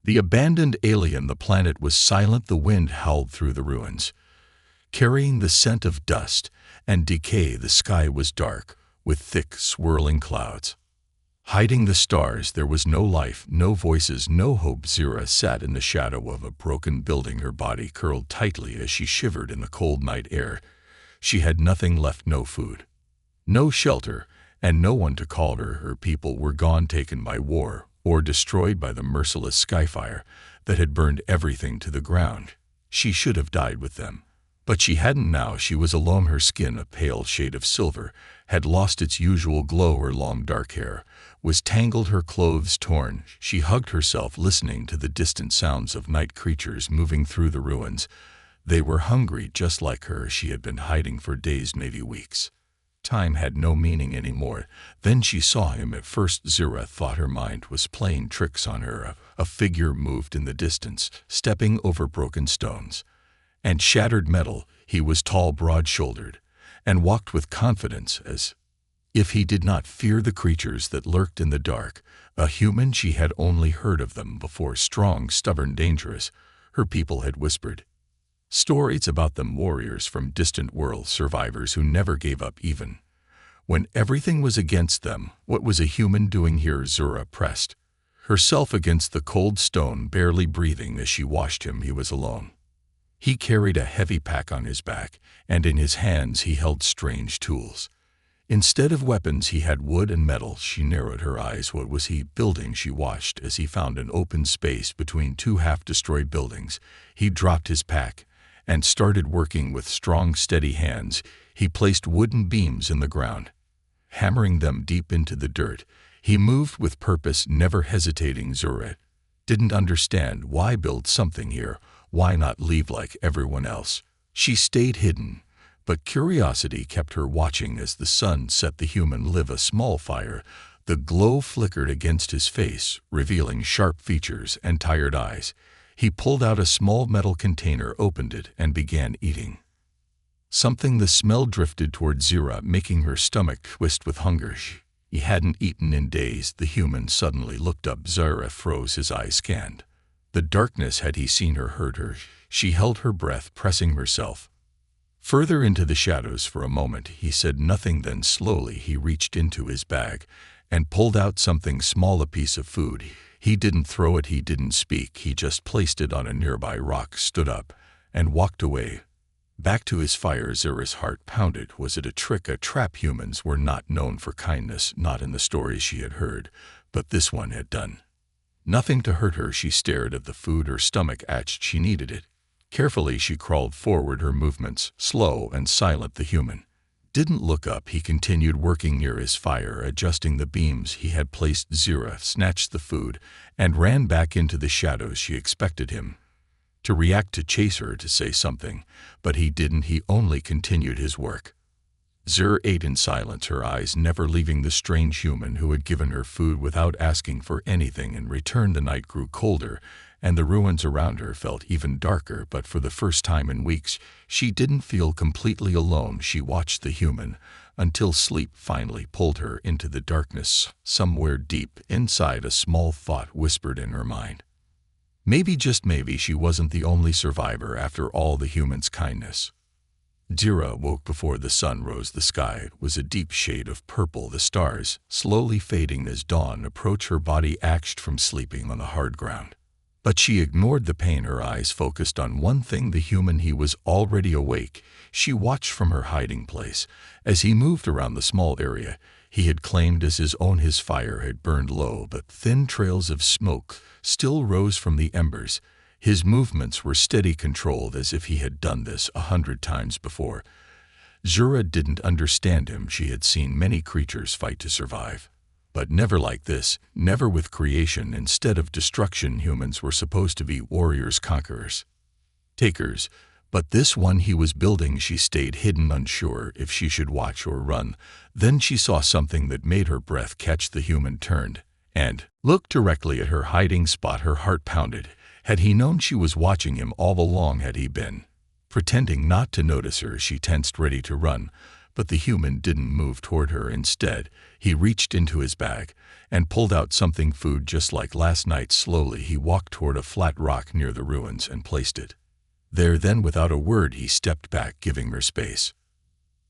The abandoned alien the planet was silent. The wind howled through the ruins, carrying the scent of dust and decay. The sky was dark, with thick, swirling clouds. Hiding the stars, there was no life, no voices, no hope. Zira sat in the shadow of a broken building, her body curled tightly as she shivered in the cold night air. She had nothing left, no food, no shelter, and no one to call her. Her people were gone, taken by war, or destroyed by the merciless skyfire that had burned everything to the ground. She should have died with them, but she hadn't. Now she was alone. Her skin, a pale shade of silver, had lost its usual glow. Her long dark hair was tangled, her clothes torn. She hugged herself, listening to the distant sounds of night creatures moving through the ruins. They were hungry, just like her. She had been hiding for days, maybe weeks. Time had no meaning anymore. Then she saw him. At first Zira thought her mind was playing tricks on her. A figure moved in the distance, stepping over broken stones and shattered metal. He was tall, broad-shouldered, and walked with confidence, as if he did not fear the creatures that lurked in the dark. A human. She had only heard of them before. Strong, stubborn, dangerous. Her people had whispered stories about them, warriors from distant worlds, survivors who never gave up even when everything was against them. What was a human doing here? Zira pressed herself against the cold stone, barely breathing as she watched him. He was alone. He carried a heavy pack on his back, and in his hands he held strange tools. Instead of weapons, he had wood and metal. She narrowed her eyes. What was he building? She watched as he found an open space between two half-destroyed buildings. He dropped his pack and started working with strong, steady hands. He placed wooden beams in the ground, hammering them deep into the dirt. He moved with purpose, never hesitating. Zira didn't understand. Why build something here? Why not leave like everyone else? She stayed hidden, but curiosity kept her watching. As the sun set, the human lit a small fire. The glow flickered against his face, revealing sharp features and tired eyes. He pulled out a small metal container, opened it, and began eating something. The smell drifted toward Zira, making her stomach twist with hunger. He hadn't eaten in days. The human suddenly looked up. Zira froze, his eyes scanned the darkness. Had he seen her, heard her? She held her breath, pressing herself further into the shadows. For a moment he said nothing, then slowly he reached into his bag and pulled out something small, a piece of food. He didn't throw it, he didn't speak, he just placed it on a nearby rock, stood up, and walked away. Back to his fire. Zira's heart pounded. Was it a trick, a trap? Humans were not known for kindness, not in the stories she had heard, but this one had done nothing to hurt her. She stared at the food, her stomach ached. She needed it. Carefully she crawled forward, her movements slow and silent. The human didn't look up. He continued working near his fire, adjusting the beams he had placed. Zira snatched the food and ran back into the shadows. She expected him to react, to chase her, to say something, but he didn't. He only continued his work. Zira ate in silence, her eyes never leaving the strange human who had given her food without asking for anything in return. The night grew colder, and the ruins around her felt even darker, but for the first time in weeks, she didn't feel completely alone. She watched the human until sleep finally pulled her into the darkness. Somewhere deep inside, a small thought whispered in her mind. Maybe, just maybe, she wasn't the only survivor after all the human's kindness. Zira woke before the sun rose. The sky was a deep shade of purple, the stars slowly fading as dawn approached. Her body ached from sleeping on the hard ground, but she ignored the pain. Her eyes focused on one thing, the human. He was already awake. She watched from her hiding place as he moved around the small area he had claimed as his own. His fire had burned low, but thin trails of smoke still rose from the embers. His movements were steady, controlled, as if he had done this 100 times before. Zira didn't understand him. She had seen many creatures fight to survive, but never like this, never with creation instead of destruction. Humans were supposed to be warriors, conquerors, takers, but this one he was building. She stayed hidden, unsure if she should watch or run. Then she saw something that made her breath catch. The human turned and looked directly at her hiding spot. Her heart pounded. Had he known she was watching him all along? Had he been pretending not to notice her? She tensed, ready to run, But the human didn't move toward her. Instead, he reached into his bag and pulled out something food just like last night. Slowly, he walked toward a flat rock near the ruins and placed it there. Then, without a word, he stepped back, giving her space.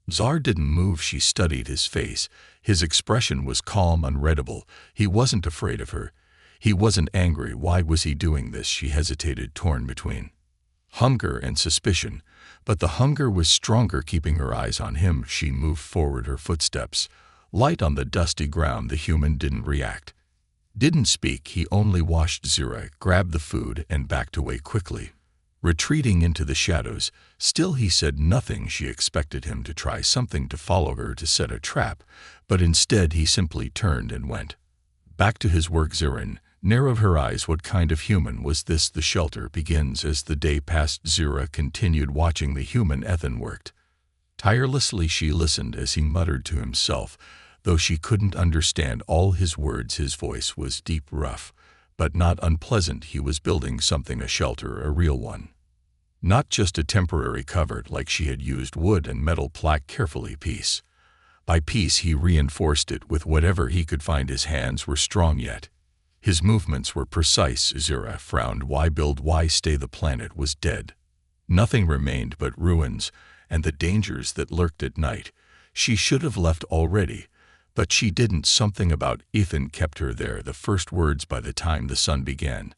Zara didn't move. She studied his face. His expression was calm, unreadable. He wasn't afraid of her. He wasn't angry. Why was he doing this? She hesitated, torn between hunger and suspicion. But the hunger was stronger, keeping her eyes on him. She moved forward, her footsteps light on the dusty ground. The human didn't react, didn't speak. He only watched Zara grab the food and backed away quickly, retreating into the shadows. Still, he said nothing. She expected him to try something, to follow her, to set a trap, but instead he simply turned and went back to his work. Zara narrowed her eyes. What kind of human was this? The shelter begins. As the day passed, Zara continued watching the human. Ethan worked tirelessly. She listened as he muttered to himself, though she couldn't understand all his words. His voice was deep, rough, but not unpleasant. He was building something, a shelter, a real one. Not just a temporary cover like she had used. Wood and metal plaque carefully, piece by piece. He reinforced it with whatever he could find. His hands were strong, yet his movements were precise. Zara frowned. Why build? Why stay? The planet was dead. Nothing remained but ruins and the dangers that lurked at night. She should have left already, but she didn't. Something about Ethan kept her there. The first words. By the time the sun began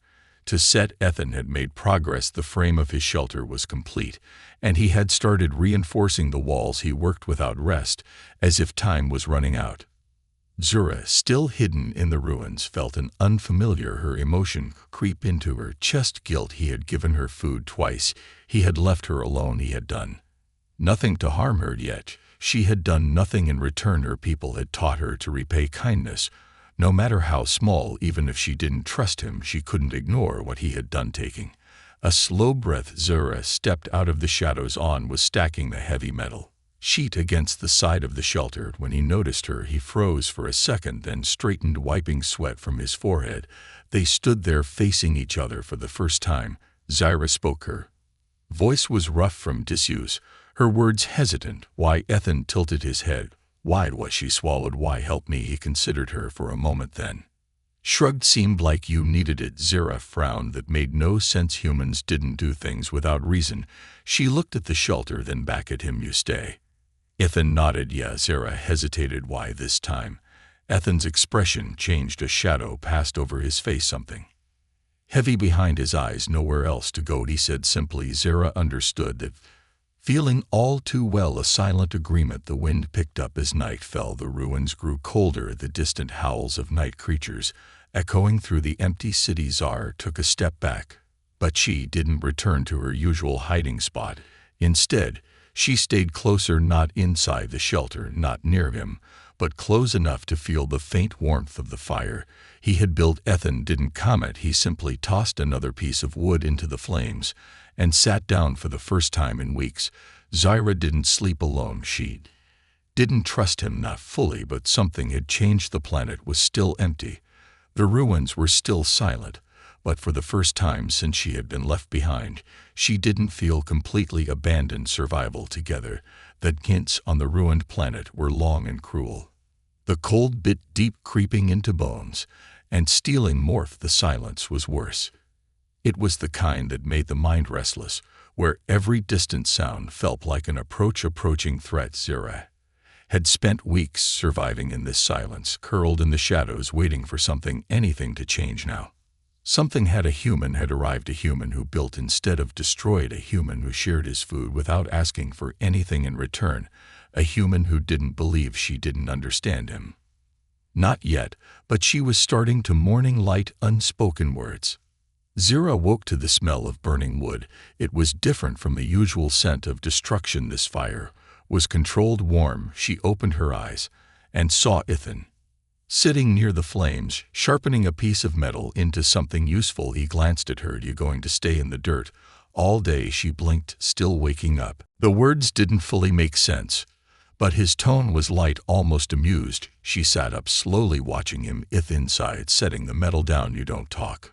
to set, Ethan had made progress. The frame of his shelter was complete, and he had started reinforcing the walls. He worked without rest, as if time was running out. Zara, still hidden in the ruins, felt an unfamiliar emotion creep into her chest. Guilt. He had given her food twice. He had left her alone. He had done nothing to harm her, yet she had done nothing in return. Her people had taught her to repay kindness, no matter how small. Even if she didn't trust him, she couldn't ignore what he had done. Taking a slow breath, Zara stepped out of the shadows. On was stacking the heavy metal sheet against the side of the shelter. When he noticed her, he froze for a second, then straightened, wiping sweat from his forehead. They stood there facing each other for the first time. Zara spoke. Her voice was rough from disuse, her words hesitant. Why? Ethan tilted his head. Why was she swallowed? Why? Help me. He considered her for a moment, then shrugged. Seemed like you needed it. Zara frowned. That made no sense. Humans didn't do things without reason. She looked at the shelter, then back at him. You stay? Ethan nodded. Yeah. Zara hesitated. Why this time? Ethan's expression changed. A shadow passed over his face, something heavy behind his eyes. Nowhere else to go, he said simply. Zara understood that feeling all too well. A silent agreement. The wind picked up as night fell. The ruins grew colder, the distant howls of night creatures echoing through the empty city. Zara took a step back, but she didn't return to her usual hiding spot. Instead, she stayed closer, not inside the shelter, not near him, but close enough to feel the faint warmth of the fire he had built. Ethan didn't comment. He simply tossed another piece of wood into the flames and sat down. For the first time in weeks, Zara didn't sleep alone. She didn't trust him, not fully, but something had changed. The planet was still empty. The ruins were still silent, but for the first time since she had been left behind, she didn't feel completely abandoned. Survival together. The hints on the ruined planet were long and cruel. The cold bit deep, creeping into bones, and stealing morph. The silence was worse. It was the kind that made the mind restless, where every distant sound felt like an approaching threat. Zara had spent weeks surviving in this silence, curled in the shadows, waiting for something, anything, to change now. Something had. A human had arrived, a human who built instead of destroyed, a human who shared his food without asking for anything in return, a human who didn't believe she didn't understand him. Not yet, but she was starting to. Morning light, unspoken words. Zara woke to the smell of burning wood. It was different from the usual scent of destruction. This fire was controlled, warm. She opened her eyes and saw Ethan sitting near the flames, sharpening a piece of metal into something useful. He glanced at her. You going to stay in the dirt all day? She blinked, still waking up. The words didn't fully make sense, but his tone was light, almost amused. She sat up slowly, watching him. Ethan sighed, setting the metal down. You don't talk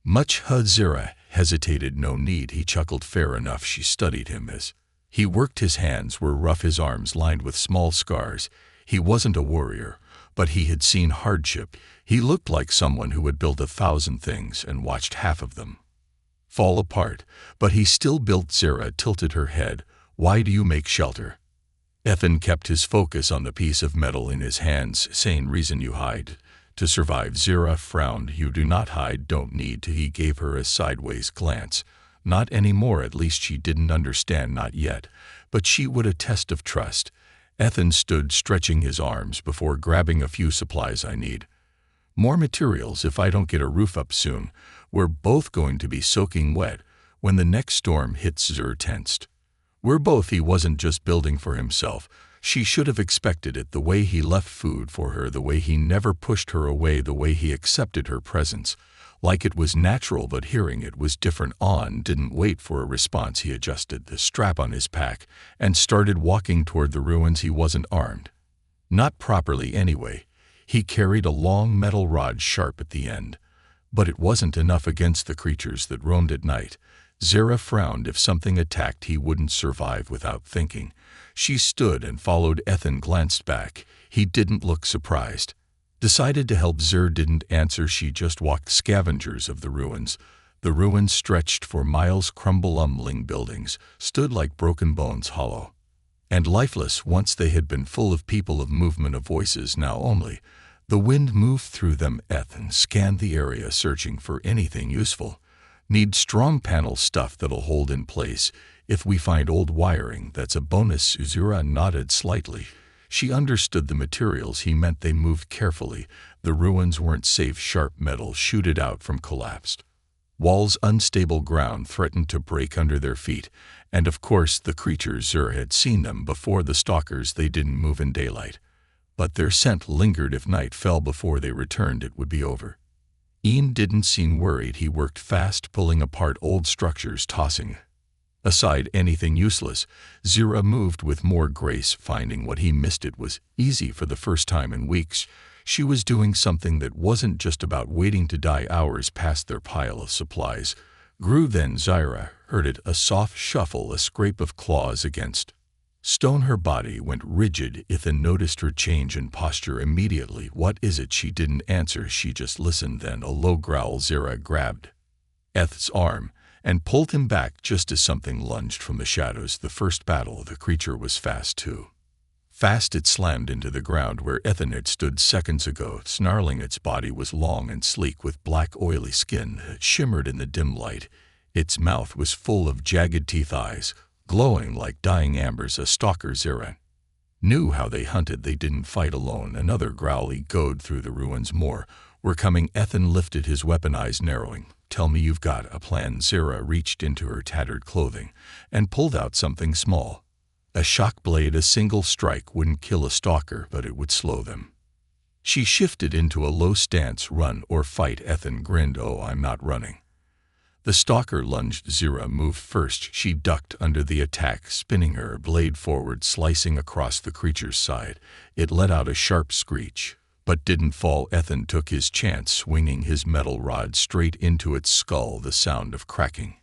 much, huh? Zara hesitated. No need. He chuckled. Fair enough. She studied him as He worked, his hands were rough, his arms lined with small scars. He wasn't a warrior, but he had seen hardship. He looked like someone who had built 1,000 things and watched half of them fall apart, but he still built. Zara tilted her head. Why do you make shelter? Ethan kept his focus on the piece of metal in his hands. Same reason you hide. To survive. Zara frowned. You do not hide, don't need to. He gave her a sideways glance. Not anymore, at least she didn't understand, not yet, but she would, a test of trust. Ethan stood, stretching his arms before grabbing a few supplies. I need more materials if I don't get a roof up soon. We're both going to be soaking wet when the next storm hits. Zara tensed. We're both. He wasn't just building for himself. She should have expected it, the way he left food for her, the way he never pushed her away, the way he accepted her presence. Like it was natural, but hearing it was different. On didn't wait for a response. He adjusted the strap on his pack and started walking toward the ruins. He wasn't armed. Not properly anyway. He carried a long metal rod, sharp at the end. But it wasn't enough against the creatures that roamed at night. Zara frowned. If something attacked, he wouldn't survive without thinking. She stood and followed. Ethan glanced back. He didn't look surprised. Decided to help. Zara didn't answer. She just walked. Scavengers of the ruins. The ruins stretched for miles. Crumbling buildings stood like broken bones, hollow and lifeless. Once they had been full of people, of movement, of voices. Now only the wind moved through them. Ethan scanned the area, searching for anything useful. Need strong panel stuff that'll hold in place. If we find old wiring, that's a bonus. Zara nodded slightly. She understood the materials he meant. They moved carefully. The ruins weren't safe. Sharp metal shooted out from collapsed walls. Unstable ground threatened to break under their feet. And of course the creatures. Zara had seen them before. The stalkers. They didn't move in daylight, but their scent lingered. If night fell before they returned, it would be over. Ian didn't seem worried. He worked fast, pulling apart old structures, tossing aside anything useless. Zara moved with more grace, finding what he missed. It was easy for the first time in weeks. She was doing something that wasn't just about waiting to die. Hours passed. Their pile of supplies grew. Then Zara heard it, a soft shuffle, a scrape of claws against stone. Her body went rigid. Ethan noticed her change in posture immediately. What is it? She didn't answer. She just listened. Then a low growl. Zara grabbed Ethan's arm and pulled him back just as something lunged from the shadows. The first battle. The creature was fast too. Fast. It slammed into the ground where Ethan had stood seconds ago, snarling. Its body was long and sleek, with black oily skin that shimmered in the dim light. Its mouth was full of jagged teeth, eyes glowing like dying embers. A stalker. Zara knew how they hunted. They didn't fight alone. Another growl echoed through the ruins. More were coming. Ethan lifted his weapon, eyes narrowing. Tell me you've got a plan. Zara reached into her tattered clothing and pulled out something small. A shock blade. A single strike wouldn't kill a stalker, but it would slow them. She shifted into a low stance. Run or fight. Ethan grinned. Oh, I'm not running. The stalker lunged. Zara moved first. She ducked under the attack, spinning her blade forward, slicing across the creature's side. It let out a sharp screech, but didn't fall. Ethan took his chance, swinging his metal rod straight into its skull. The sound of cracking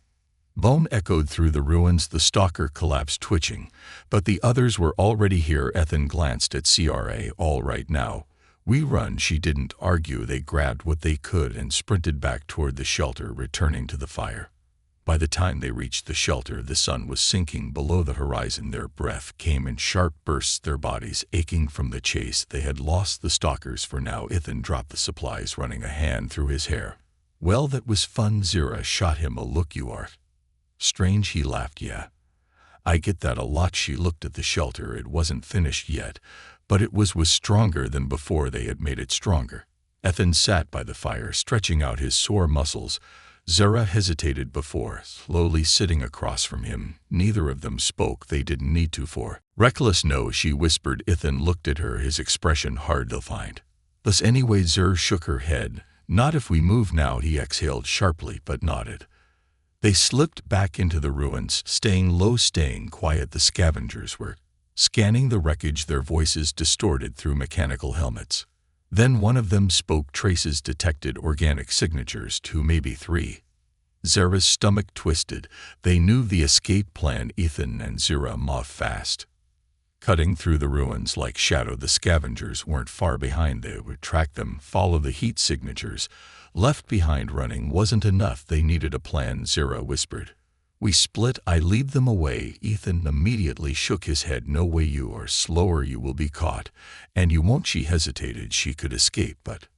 bone echoed through the ruins. The stalker collapsed, twitching, but the others were already here. Ethan glanced at Zara. All right, now we run. She didn't argue. They grabbed what they could and sprinted back toward the shelter, returning to the fire. By the time they reached the shelter, the sun was sinking below the horizon. Their breath came in sharp bursts, their bodies aching from the chase. They had lost the stalkers for now. Ethan dropped the supplies, running a hand through his hair. Well, that was fun. Zara shot him a look. You are strange. He laughed. Yeah, I get that a lot. She looked at the shelter. It wasn't finished yet, but it was stronger than before. They had made it stronger. Ethan sat by the fire, stretching out his sore muscles. Zara hesitated before, slowly sitting across from him. Neither of them spoke. They didn't need to. For reckless no, she whispered. Ethan looked at her, his expression hard to find. Thus anyway. Zara shook her head. Not if we move now. He exhaled sharply, but nodded. They slipped back into the ruins, staying low, staying quiet. The scavengers were scanning the wreckage, their voices distorted through mechanical helmets. Then one of them spoke. Traces detected. Organic signatures. 2, maybe 3. Zara's stomach twisted. They knew the escape plan. Ethan and Zara moved fast, cutting through the ruins like shadow. The scavengers weren't far behind. They would track them, follow the heat signatures. Left behind running wasn't enough. They needed a plan, Zara whispered. We split. I lead them away. Ethan immediately shook his head. No way, you are slower. You will be caught. And you won't. She hesitated. She could escape, but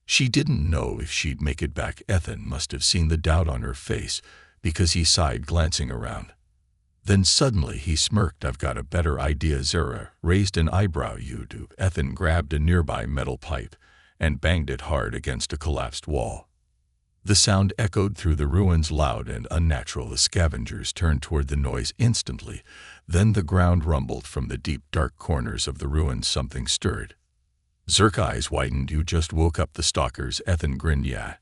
she didn't know if she'd make it back. Ethan must have seen the doubt on her face, because he sighed, glancing around. Then suddenly he smirked. I've got a better idea. Zara raised an eyebrow. You do? Ethan grabbed a nearby metal pipe and banged it hard against a collapsed wall. The sound echoed through the ruins, loud and unnatural. The scavengers turned toward the noise instantly. Then the ground rumbled from the deep, dark corners of the ruins. Something stirred. Zerk's eyes widened. You just woke up the stalkers. Ethan grinned. Yeah.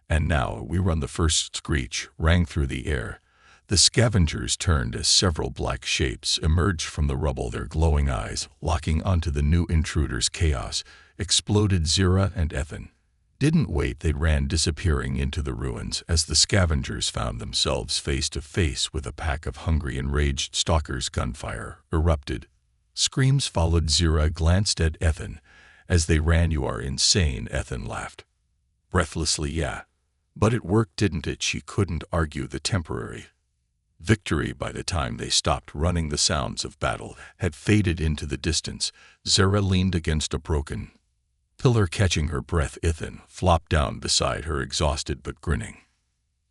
And now we run. The first screech rang through the air. The scavengers turned as several black shapes emerged from the rubble, their glowing eyes locking onto the new intruders. Chaos exploded. Zara and Ethan didn't wait. They ran, disappearing into the ruins as the scavengers found themselves face to face with a pack of hungry, enraged stalkers. Gunfire erupted. Screams followed. Zara glanced at Ethan as they ran. You are insane. Ethan laughed breathlessly. Yeah, but it worked, didn't it? She couldn't argue the temporary victory. By the time they stopped running, the sounds of battle had faded into the distance. Zara leaned against a broken pillar, catching her breath. Ethan flopped down beside her, exhausted but grinning.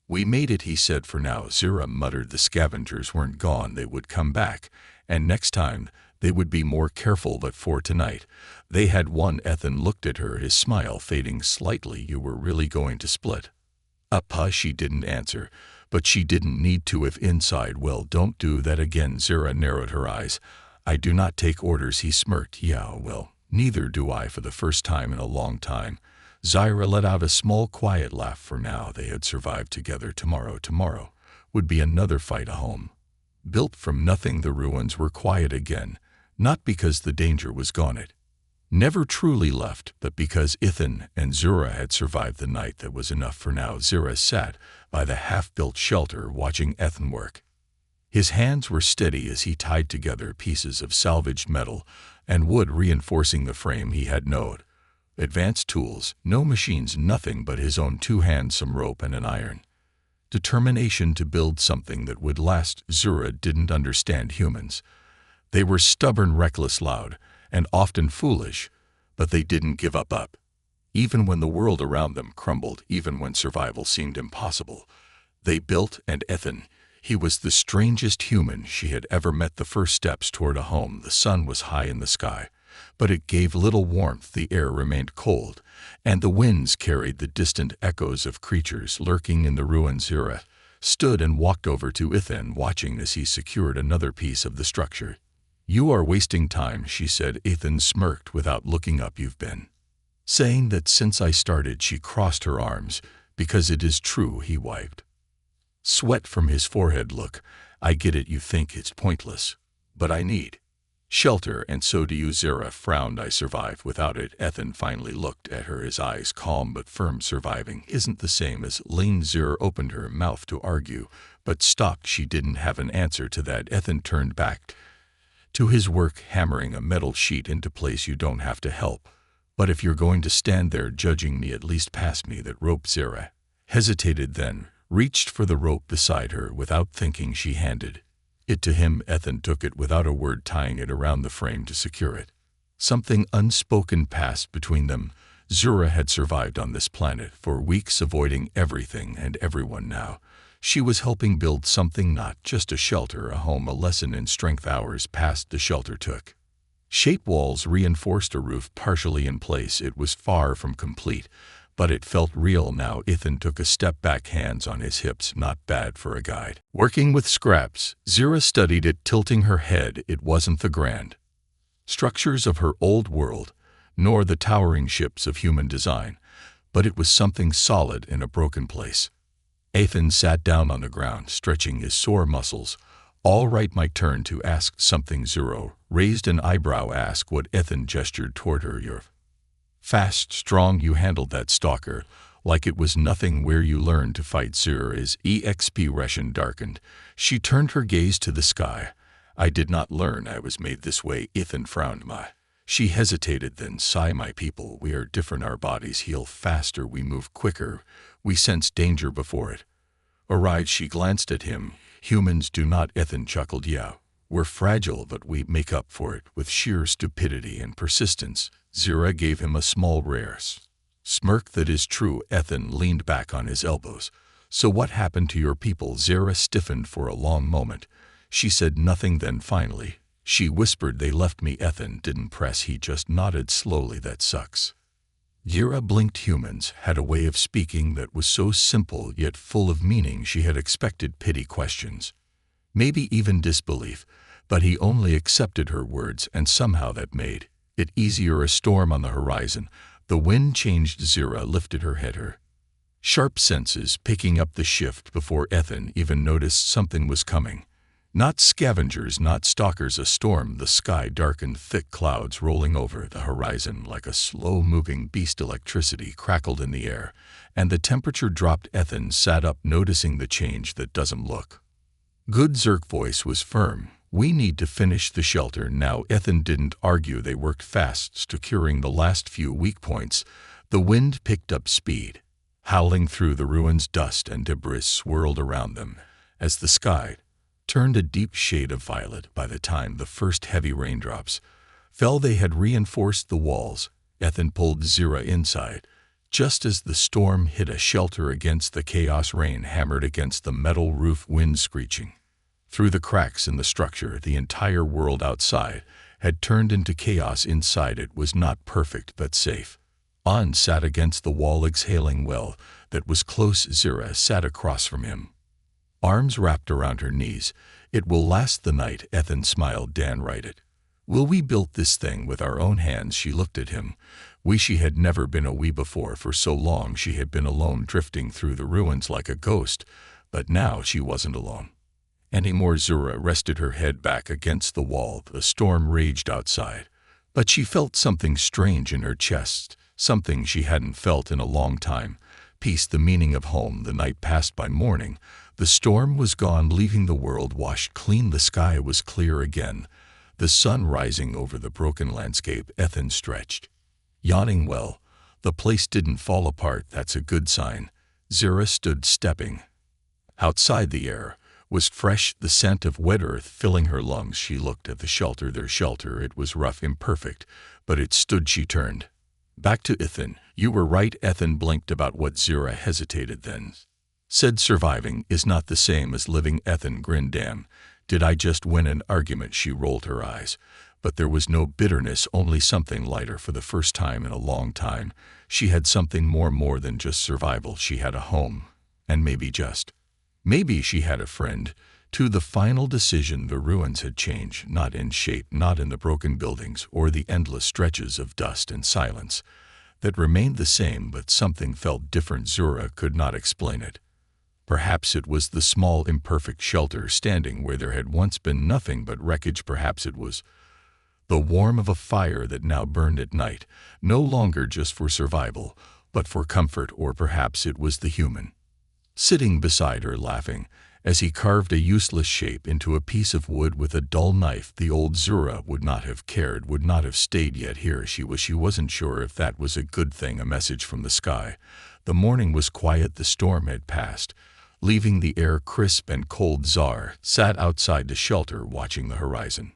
We made it, he said. For now, Zara muttered. The scavengers weren't gone. They would come back, and next time they would be more careful. But for tonight, they had won. Ethan looked at her, his smile fading slightly. You were really going to split up, huh? She didn't answer, but she didn't need to if inside. Well, don't do that again. Zara narrowed her eyes. I do not take orders, he smirked. Yeah, well, neither do I. For the first time in a long time, Zara let out a small, quiet laugh. For now, they had survived together. Tomorrow would be another fight, a home built from nothing. The ruins were quiet again, not because the danger was gone. It never truly left, but because Ethan and Zara had survived the night. That was enough for now. Zara sat by the half-built shelter, watching Ethan work. His hands were steady as he tied together pieces of salvaged metal and wood, reinforcing the frame. He had no advanced tools, no machines, nothing but his own 2 hands, some rope, and an iron determination to build something that would last. Zara didn't understand humans. They were stubborn, reckless, loud, and often foolish, but they didn't give up. Even when the world around them crumbled, even when survival seemed impossible, they built. And Ethan, he was the strangest human she had ever met. The first steps toward a home. The sun was high in the sky, but it gave little warmth. The air remained cold, and the winds carried the distant echoes of creatures lurking in the ruins. Zara stood and walked over to Ethan, watching as he secured another piece of the structure. You are wasting time, she said. Ethan smirked without looking up. You've been saying that since I started. She crossed her arms. Because it is true. He wiped sweat from his forehead. Look, I get it. You think it's pointless, but I need shelter, and so do you. Zara frowned. I survived without it. Ethan finally looked at her, his eyes calm but firm. Surviving isn't the same as lean. Zara opened her mouth to argue, but stopped. She didn't have an answer to that. Ethan turned back to his work, hammering a metal sheet into place. You don't have to help, but if you're going to stand there judging me, at least pass me that rope. Zara hesitated, then reached for the rope beside her. Without thinking, she handed it to him. Ethan took it without a word, tying it around the frame to secure it. Something unspoken passed between them. Zara had survived on this planet for weeks, avoiding everything and everyone. Now she was helping build something, not just a shelter, a home, a lesson in strength. Hours passed. The shelter took shape. Walls reinforced, a roof partially in place. It was far from complete, but it felt real now. Ethan took a step back, hands on his hips. Not bad for a guide working with scraps. Zara studied it, tilting her head. It wasn't the grand structures of her old world, nor the towering ships of human design, but it was something solid in a broken place. Ethan sat down on the ground, stretching his sore muscles. All right, my turn to ask something. Zara raised an eyebrow. Ask what? Ethan gestured toward her. You're fast, strong. You handled that stalker like it was nothing where you learned to fight. Zira's expression darkened. She turned her gaze to the sky. I did not learn I was made this way. Ethan frowned. She hesitated, then sigh. My people, we are different. Our bodies heal faster, we move quicker, we sense danger before it arrives. She glanced at him. Humans do not. Ethan chuckled. Yeah, we're fragile, but we make up for it with sheer stupidity and persistence. Zira gave him a small rare smirk. That is true. Ethan leaned back on his elbows. So what happened to your people? Zira stiffened for a long moment. She said nothing, then finally she whispered, they left me. Ethan didn't press, he just nodded slowly. That sucks. Zira blinked. Humans had a way of speaking that was so simple yet full of meaning. She had expected pity, questions, maybe even disbelief, but he only accepted her words, and somehow that made it easier. A storm on the horizon. The wind changed. Zira lifted her head, her sharp senses picking up the shift before Ethan even noticed something was coming. Not scavengers, not stalkers, a storm. The sky darkened, thick clouds rolling over the horizon like a slow-moving beast. Electricity crackled in the air, and the temperature dropped. Ethan sat up, noticing the change. That doesn't look good. Zirk's voice was firm. We need to finish the shelter now. Ethan didn't argue. They worked fast, securing the last few weak points. The wind picked up speed, howling through the ruins. Dust and debris swirled around them as the sky turned a deep shade of violet. By the time the first heavy raindrops fell, they had reinforced the walls. Ethan pulled Zira inside. Just as the storm hit a shelter against the chaos, rain hammered against the metal roof, wind screeching through the cracks in the structure. The entire world outside had turned into chaos. Inside it was not perfect but safe. On sat against the wall, exhaling. Well, that was close. Zira sat across from him, arms wrapped around her knees. It will last the night. Ethan smiled. Dan, write it. Will we built this thing with our own hands? She looked at him. She had never been a we before. For so long she had been alone, drifting through the ruins like a ghost. But now she wasn't alone anymore. Zira rested her head back against the wall. The storm raged outside, but she felt something strange in her chest, something she hadn't felt in a long time. Peace, the meaning of home. The night passed by. Morning, the storm was gone, leaving the world washed clean. The sky was clear again, the sun rising over the broken landscape. Ethan stretched, yawning. Well, the place didn't fall apart. That's a good sign. Zira stood, stepping outside. The air was fresh, the scent of wet earth filling her lungs. She looked at the shelter. Their shelter. It was rough, imperfect, but it stood. She turned back to Ethan. You were right. Ethan blinked. About what? Zira hesitated, then said, surviving is not the same as living. Ethan grinned. Damn, did I just win an argument? She rolled her eyes, but there was no bitterness, only something lighter. For the first time in a long time, she had something more than just survival. She had a home, and maybe she had a friend. To the final decision. The ruins had changed, not in shape, not in the broken buildings or the endless stretches of dust and silence that remained the same, but something felt different. Zira could not explain it. Perhaps it was the small, imperfect shelter standing where there had once been nothing but wreckage. Perhaps it was the warmth of a fire that now burned at night, no longer just for survival, but for comfort. Or perhaps it was the human sitting beside her, laughing as he carved a useless shape into a piece of wood with a dull knife. The old Zira would not have cared, would not have stayed. Yet here she was. She wasn't sure if that was a good thing. A message from the sky. The morning was quiet. The storm had passed, leaving the air crisp and cold. Zara sat outside the shelter, watching the horizon.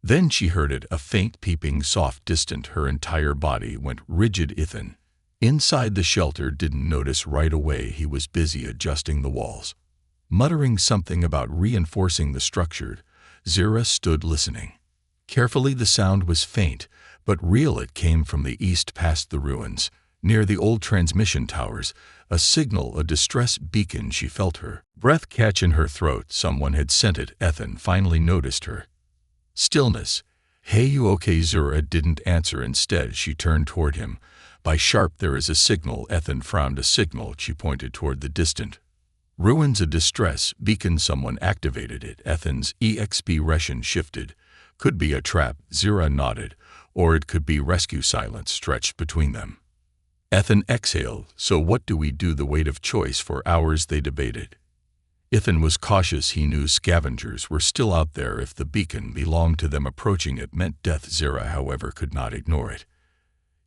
Then she heard it, a faint peeping, soft, distant. Her entire body went rigid. Ethan, inside the shelter, didn't notice right away. He was busy adjusting the walls, muttering something about reinforcing the structure. Zira stood listening carefully. The sound was faint, but real. It came from the east, past the ruins, near the old transmission towers. A signal, a distress beacon. She felt her breath catch in her throat. Someone had sent it. Ethan finally noticed her stillness. Hey, you okay? Zira didn't answer. Instead, she turned toward him. By sharp, there is a signal. Ethan frowned. A signal? She pointed toward the distant ruins. A distress beacon. Someone activated it. Ethan's expression shifted. Could be a trap. Zira nodded. Or it could be rescue. Silence stretched between them. Ethan exhaled. So what do we do? The weight of choice. For hours they debated. Ethan was cautious. He knew scavengers were still out there. If the beacon belonged to them, approaching it meant death. Zira, however, could not ignore it.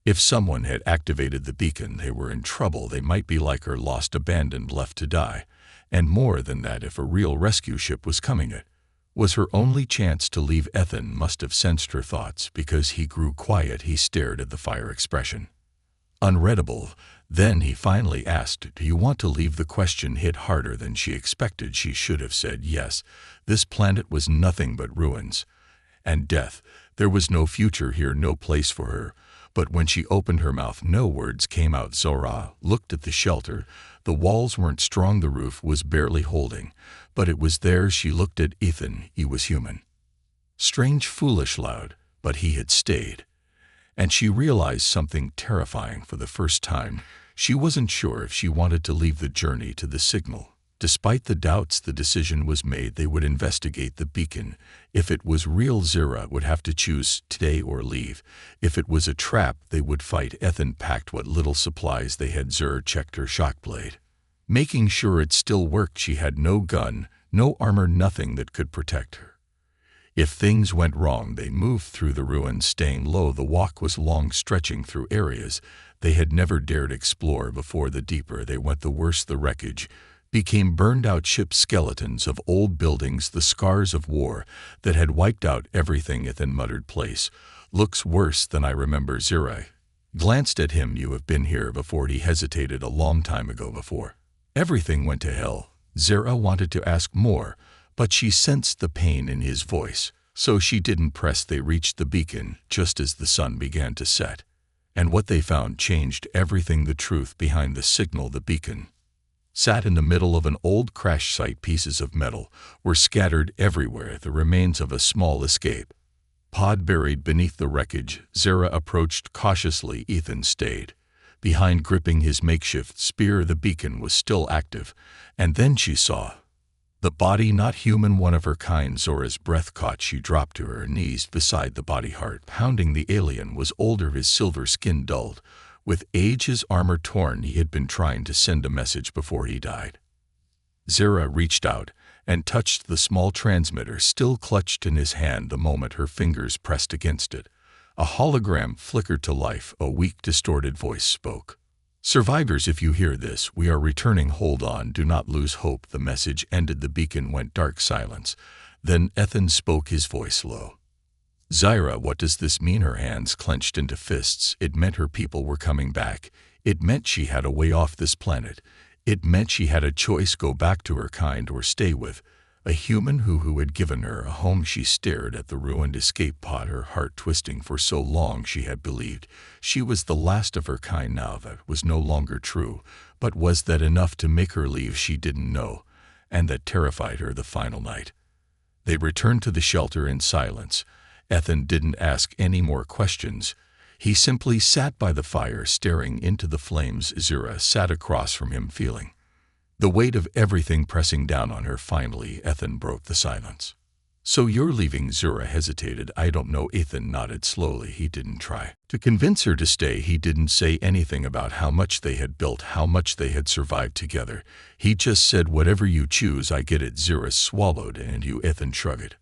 If someone had activated the beacon, they were in trouble. They might be like her, lost, abandoned, left to die. And more than that, if a real rescue ship was coming, it was her only chance to leave. Ethan must have sensed her thoughts, because he grew quiet. He stared at the fire, expression unreadable. Then he finally asked, "Do you want to leave?" The question hit harder than she expected. She should have said yes. This planet was nothing but ruins and death. There was no future here, no place for her. But when she opened her mouth, no words came out. Zora looked at the shelter. The walls weren't strong, the roof was barely holding, but it was there. She looked at Ethan. He was human. Strange, foolish, loud, but he had stayed. And she realized something terrifying for the first time. She wasn't sure if she wanted to leave the journey to the signal. Despite the doubts, the decision was made. They would investigate the beacon. If it was real, Zira would have to choose today or leave. If it was a trap, they would fight. Ethan packed what little supplies they had. Zira checked her shock blade, making sure it still worked. She had no gun, no armor, nothing that could protect her. If things went wrong, they moved through the ruins, staying low. The walk was long, stretching through areas they had never dared explore before. The deeper they went, the worse the wreckage became. Burned-out ships, skeletons of old buildings, the scars of war that had wiped out everything. Ethan muttered, "Place looks worse than I remember." Zira glanced at him. "You have been here before." He hesitated. "A long time ago, before everything went to hell." Zira wanted to ask more, but she sensed the pain in his voice, so she didn't press. They reached the beacon just as the sun began to set, and what they found changed everything. The truth behind the signal. The beacon sat in the middle of an old crash site. Pieces of metal were scattered everywhere, the remains of a small escape pod buried beneath the wreckage. Zira approached cautiously. Ethan stayed behind, gripping his makeshift spear. The beacon was still active, and then she saw the body, not human, one of her kind. Zora's breath caught. She dropped to her knees beside the body, heart pounding. The alien was older, his silver skin dulled with age, his armor torn. He had been trying to send a message before he died. Zira reached out and touched the small transmitter still clutched in his hand. The moment her fingers pressed against it, a hologram flickered to life. A weak, distorted voice spoke. "Survivors, if you hear this, we are returning. Hold on, do not lose hope." The message ended. The beacon went dark. Silence. Then Ethan spoke, his voice low. "Zira, what does this mean?" Her hands clenched into fists. It meant her people were coming back. It meant she had a way off this planet. It meant she had a choice: go back to her kind or stay with a human who had given her a home. She stared at the ruined escape pod, her heart twisting. For so long she had believed she was the last of her kind. Now that was no longer true. But was that enough to make her leave? She didn't know, and that terrified her. The final night, they returned to the shelter in silence. Ethan didn't ask any more questions. He simply sat by the fire, staring into the flames. Zira sat across from him, feeling the weight of everything pressing down on her. Finally, Ethan broke the silence. "So you're leaving?" Zira hesitated. "I don't know." Ethan nodded slowly. He didn't try to convince her to stay. He didn't say anything about how much they had built, how much they had survived together. He just said, "Whatever you choose, I get it." Zira swallowed. "And you?" Ethan shrugged.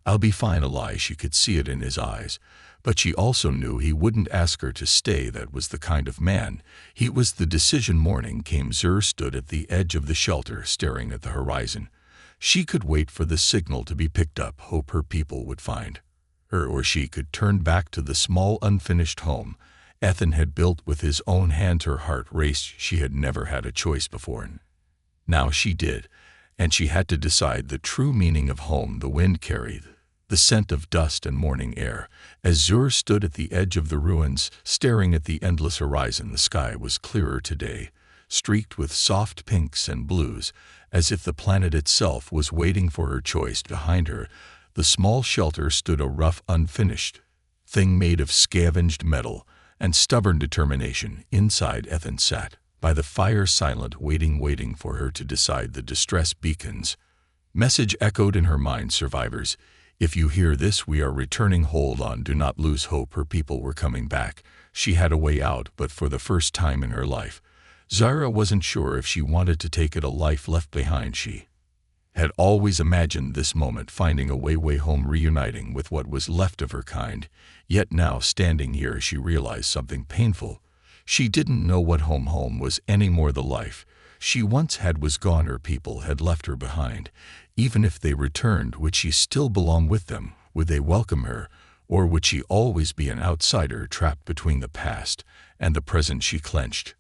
"I'll be fine." A lie. She could see it in his eyes. But she also knew he wouldn't ask her to stay. That was the kind of man he was. The decision morning came. Zira stood at the edge of the shelter, staring at the horizon. She could wait for the signal to be picked up, hope her people would find her, or she could turn back to the small, unfinished home Ethan had built with his own hands. Her heart raced. She had never had a choice before. Now she did, and she had to decide the true meaning of home. The wind carried the scent of dust and morning air. As Zira stood at the edge of the ruins, staring at the endless horizon, the sky was clearer today, streaked with soft pinks and blues, as if the planet itself was waiting for her choice. Behind her, the small shelter stood, a rough, unfinished thing made of scavenged metal and stubborn determination. Inside, Ethan sat by the fire, silent, waiting for her to decide. The distress beacon's message echoed in her mind. "Survivors, if you hear this, we are returning. Hold on, do not lose hope." Her people were coming back. She had a way out, but for the first time in her life, Zara wasn't sure if she wanted to take it a life left behind. She had always imagined this moment, finding a way home, reuniting with what was left of her kind. Yet now, standing here, she realized something painful. She didn't know what home was anymore. The life she once had was gone. Her people had left her behind. Even if they returned, would she still belong with them? Would they welcome her? Or would she always be an outsider, trapped between the past and the present? She clenched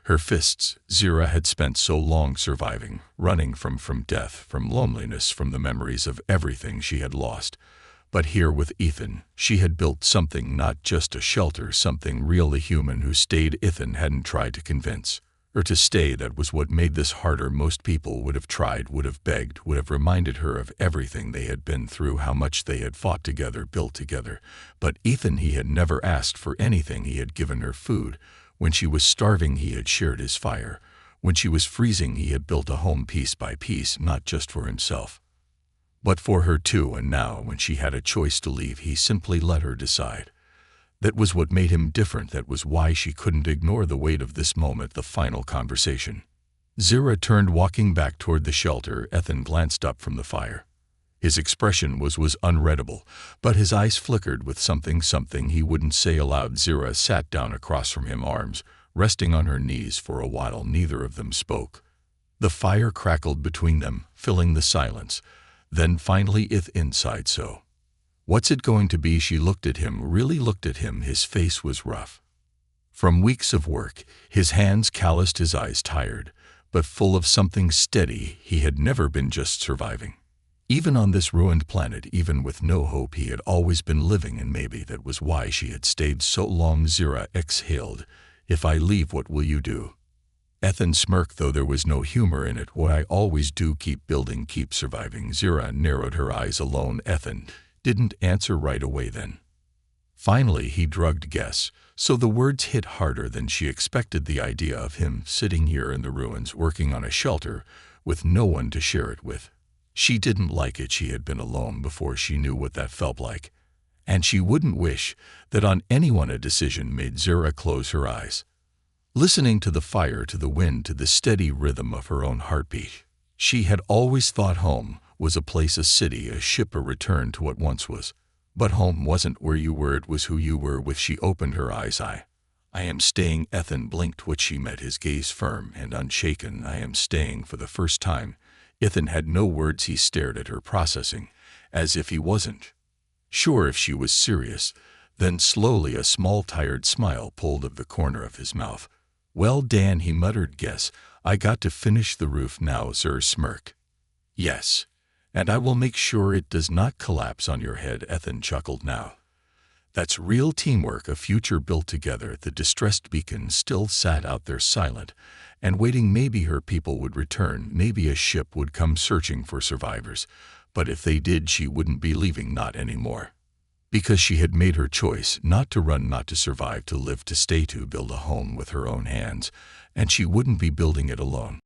her fists. Zira had spent so long surviving, running from death, from loneliness, from the memories of everything she had lost. But here with Ethan, she had built something, not just a shelter, something real, a human who stayed. Ethan hadn't tried to convince her to stay. That was what made this harder. Most people would have tried, would have begged, would have reminded her of everything they had been through, how much they had fought together, built together. But Ethan, he had never asked for anything. He had given her food. When she was starving, he had shared his fire. When she was freezing, he had built a home piece by piece, not just for himself, but for her too. And now, when she had a choice to leave, he simply let her decide. That was what made him different. That was why she couldn't ignore the weight of this moment, the final conversation. Zira turned, walking back toward the shelter. Ethan glanced up from the fire. His expression was unreadable, but his eyes flickered with something he wouldn't say aloud. Zira sat down across from him, arms resting on her knees. For a while, neither of them spoke. The fire crackled between them, filling the silence. Then finally, Ethan sighed. So, what's it going to be? She looked at him, really looked at him. His face was rough from weeks of work, his hands calloused, his eyes tired, but full of something steady. He had never been just surviving. Even on this ruined planet, even with no hope, he had always been living, and maybe that was why she had stayed so long. Zira exhaled. If I leave, what will you do? Ethan smirked, though there was no humor in it. What I always do, keep building, keep surviving. Zira narrowed her eyes. Alone. Ethan didn't answer right away. Then finally he shrugged. Guess so. The words hit harder than she expected. The idea of him sitting here in the ruins, working on a shelter, with no one to share it with. She didn't like it. She had been alone before. She knew what that felt like, and she wouldn't wish that on anyone. A decision made Zira close her eyes, listening to the fire, to the wind, to the steady rhythm of her own heartbeat. She had always thought home was a place, a city, a ship, a return to what once was. But home wasn't where you were, it was who you were with. She opened her eyes. I am staying. Ethan blinked. What she met, his gaze firm and unshaken. I am staying. For the first time, Ethan had no words. He stared at her, processing, as if he wasn't sure if she was serious. Then slowly a small tired smile pulled at the corner of his mouth. Well, Dan, he muttered. Guess I got to finish the roof now. Zira smirked. Yes, and I will make sure it does not collapse on your head. Ethan chuckled. Now that's real teamwork, a future built together. The distressed beacon still sat out there, silent and waiting. Maybe her people would return. Maybe a ship would come searching for survivors. But if they did, she wouldn't be leaving, not anymore. Because she had made her choice, not to run, not to survive, to live, to stay, to build a home with her own hands. And she wouldn't be building it alone.